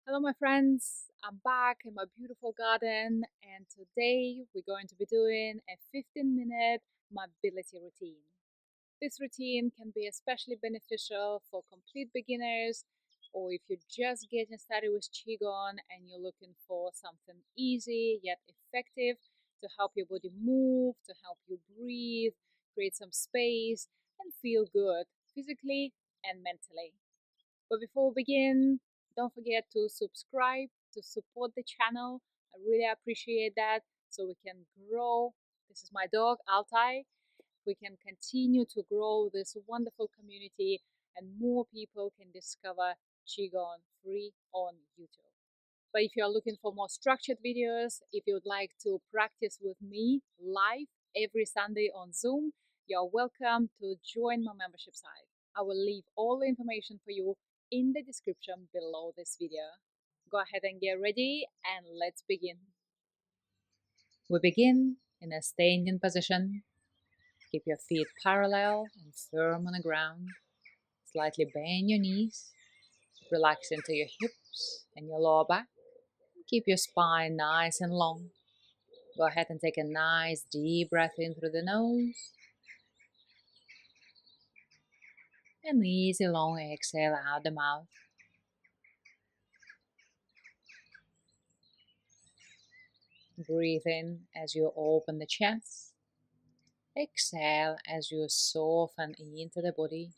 Hello, my friends. I'm back in my beautiful garden, and today we're going to be doing a 15-minute mobility routine. This routine can be especially beneficial for complete beginners, or if you're just getting started with Qigong and you're looking for something easy yet effective to help your body move, to help you breathe, create some space, and feel good physically and mentally. But before we begin, don't forget to subscribe to support the channel. I really appreciate that so we can grow. This is my dog, Altai. We can continue to grow this wonderful community and more people can discover Qigong free on YouTube. But if you're looking for more structured videos, if you'd like to practice with me live every Sunday on Zoom, you're welcome to join my membership site. I will leave all the information for you in the description below this video. Go ahead and get ready and let's begin. We begin in a standing position. Keep your feet parallel and firm on the ground. Slightly bend your knees. Relax into your hips and your lower back. Keep your spine nice and long. Go ahead and take a nice deep breath in through the nose. And easy long exhale out the mouth. Breathe in as you open the chest. Exhale as you soften into the body.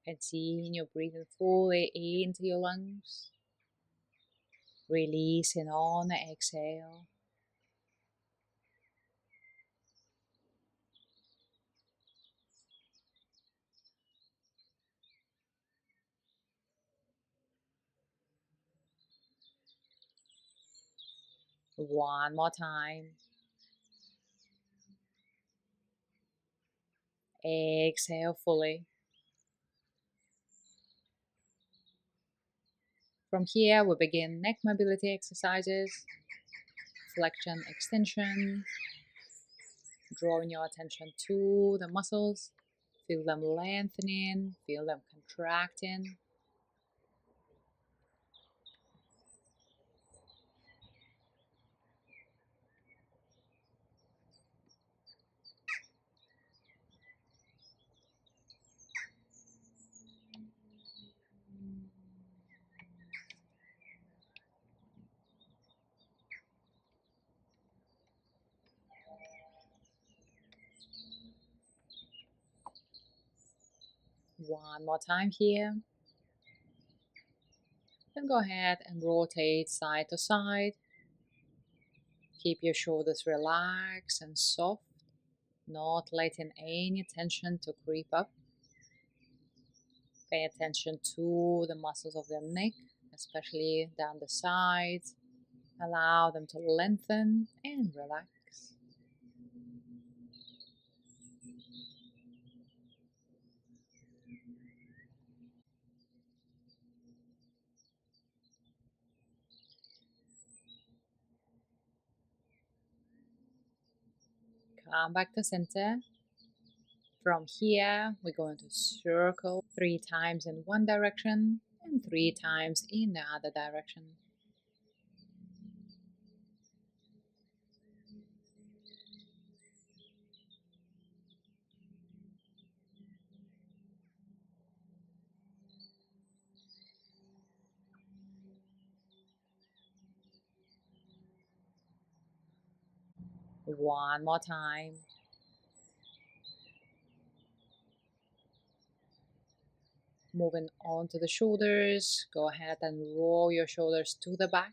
Continue breathing fully into your lungs. Releasing on the exhale. One more time. Exhale fully. From here, we begin neck mobility exercises, flexion, extension, drawing your attention to the muscles. Feel them lengthening, feel them contracting. One more time here. Then go ahead and rotate side to side. Keep your shoulders relaxed and soft, not letting any tension to creep up. Pay attention to the muscles of the neck, especially down the sides. Allow them to lengthen and relax. Come back to center. From here, we're going to circle 3 times in one direction and 3 times in the other direction. One more time. Moving on to the shoulders, go ahead and roll your shoulders to the back.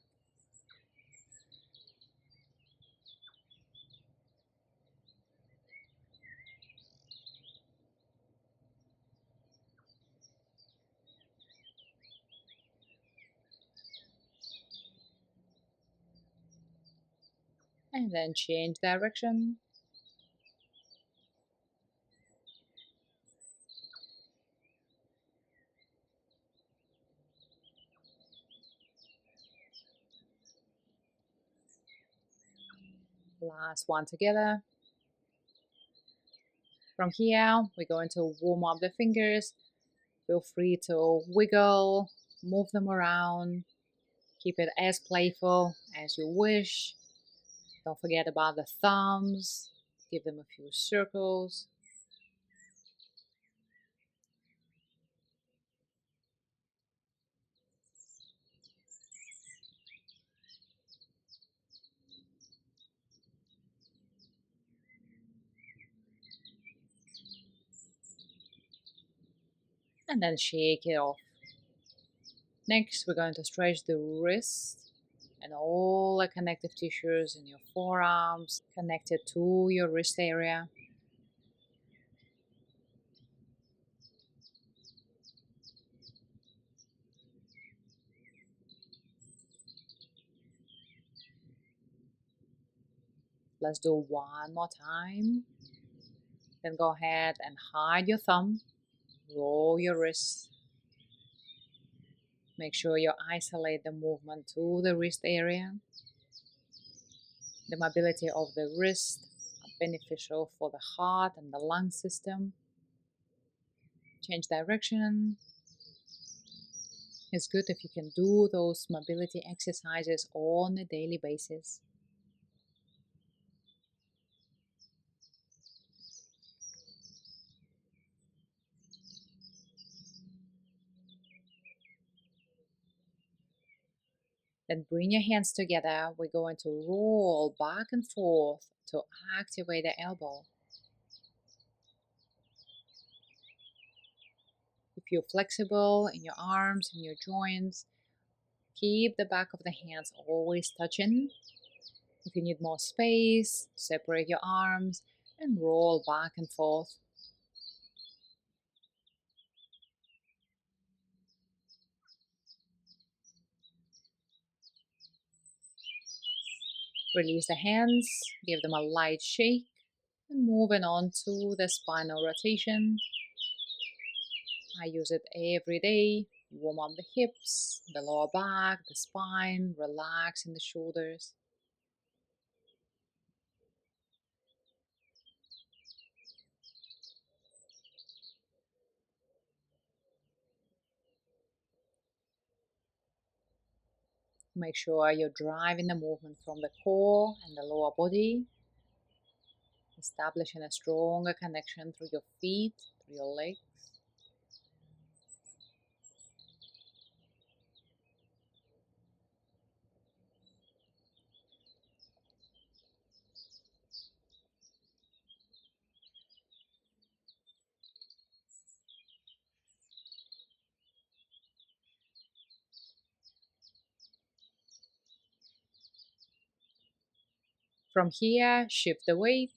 And then change direction. Last one together. From here, we're going to warm up the fingers. Feel free to wiggle, move them around. Keep it as playful as you wish. Don't forget about the thumbs. Give them a few circles. And then shake it off. Next, we're going to stretch the wrist and all the connective tissues in your forearms connected to your wrist area. Let's do one more time. Then go ahead and hide your thumb. Roll your wrist. Make sure you isolate the movement to the wrist area. The mobility of the wrist are beneficial for the heart and the lung system. Change direction. It's good if you can do those mobility exercises on a daily basis. Then bring your hands together. We're going to roll back and forth to activate the elbow. If you're flexible in your arms and your joints, keep the back of the hands always touching. If you need more space, separate your arms and roll back and forth. Release the hands, give them a light shake, and moving on to the spinal rotation. I use it every day. Warm up the hips, the lower back, the spine, relax in the shoulders. Make sure you're driving the movement from the core and the lower body, establishing a stronger connection through your feet, through your legs. From here, shift the weight.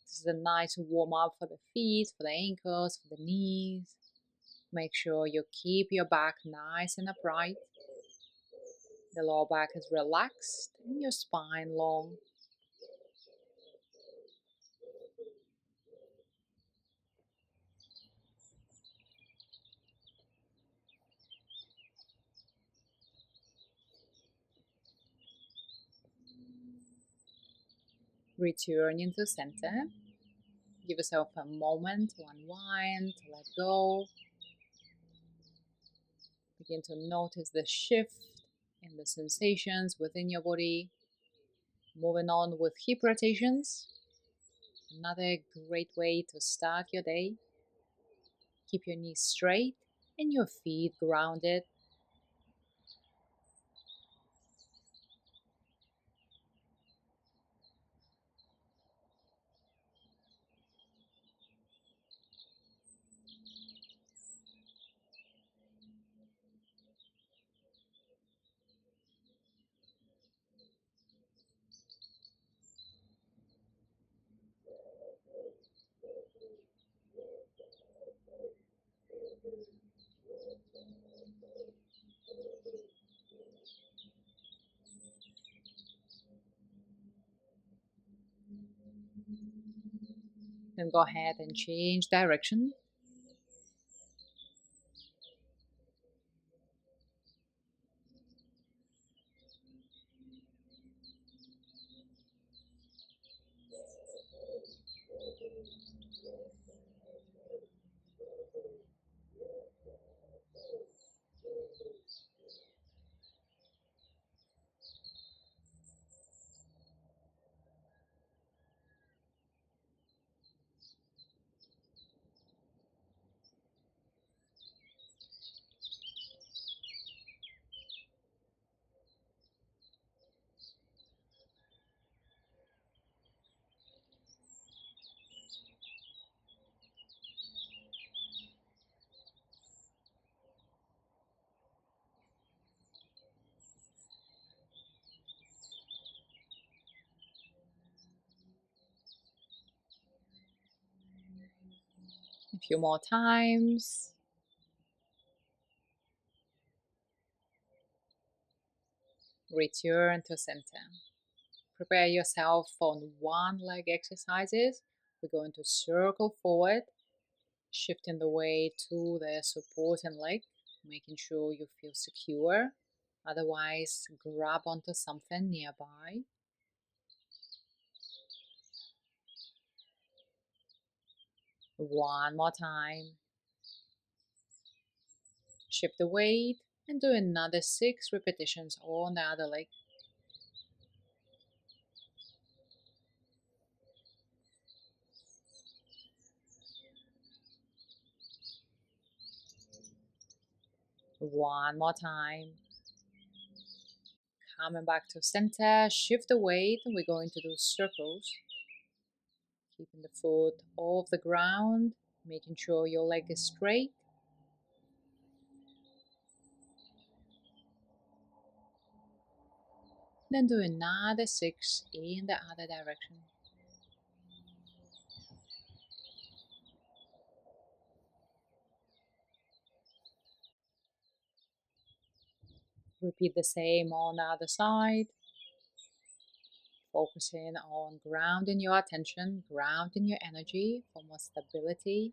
This is a nice warm up for the feet, for the ankles, for the knees. Make sure you keep your back nice and upright. The lower back is relaxed and your spine long. Return into center. Give yourself a moment to unwind, to let go. Begin to notice the shift in the sensations within your body. Moving on with hip rotations. Another great way to start your day. Keep your knees straight and your feet grounded. Then go ahead and change direction. Few more times. Return to center. Prepare yourself for one leg exercises. We're going to circle forward, shifting the weight to the supporting leg, making sure you feel secure. Otherwise, grab onto something nearby. One more time. Shift the weight and do another 6 repetitions on the other leg. One more time. Coming back to center, shift the weight, and we're going to do circles. Keeping the foot off the ground, making sure your leg is straight. Then do another 6 in the other direction. Repeat the same on the other side. Focusing on grounding your attention, grounding your energy for more stability.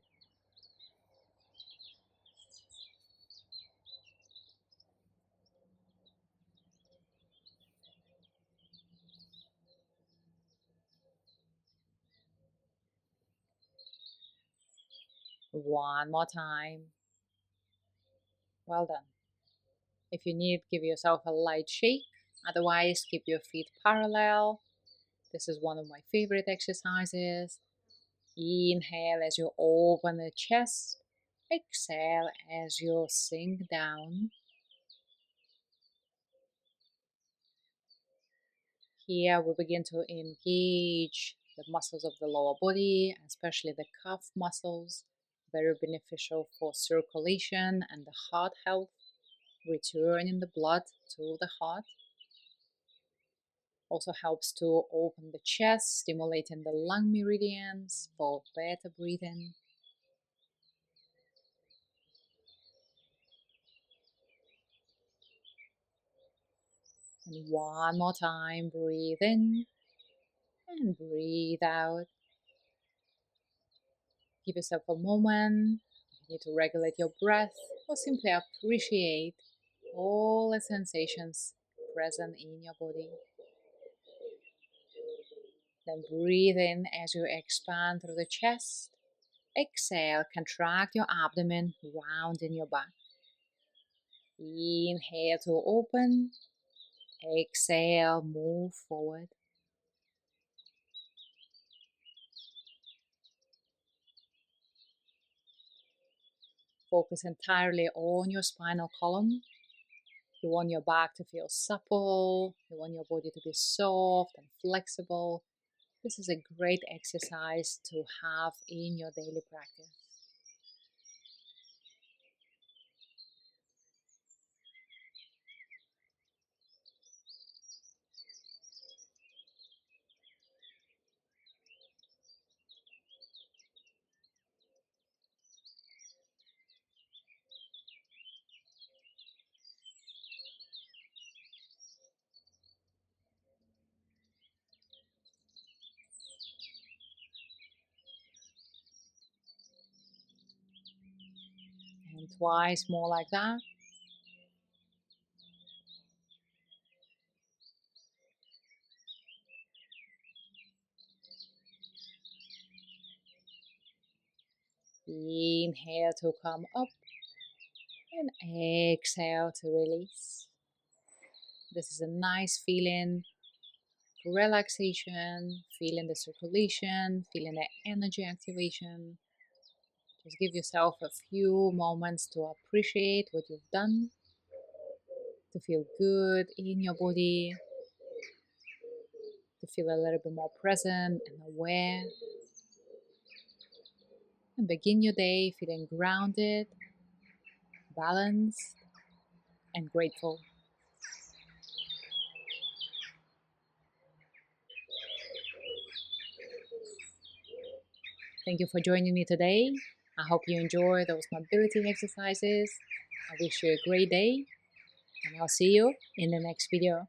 One more time. Well done. If you need, give yourself a light shake. Otherwise, keep your feet parallel. This is one of my favorite exercises. Inhale as you open the chest. Exhale as you sink down. Here we begin to engage the muscles of the lower body, especially the calf muscles. Very beneficial for circulation and the heart health. Returning the blood to the heart. Also helps to open the chest, stimulating the lung meridians for better breathing. And one more time, breathe in and breathe out. Give yourself a moment. You need to regulate your breath or simply appreciate all the sensations present in your body. Then breathe in as you expand through the chest. Exhale, contract your abdomen, rounding your back. Inhale to open. Exhale, move forward. Focus entirely on your spinal column. You want your back to feel supple. You want your body to be soft and flexible. This is a great exercise to have in your daily practice. And twice more like that. Inhale to come up and exhale to release. This is a nice feeling, relaxation, feeling the circulation, feeling the energy activation. Just give yourself a few moments to appreciate what you've done, to feel good in your body, to feel a little bit more present and aware. And begin your day feeling grounded, balanced, and grateful. Thank you for joining me today. I hope you enjoy those mobility exercises. I wish you a great day, and I'll see you in the next video.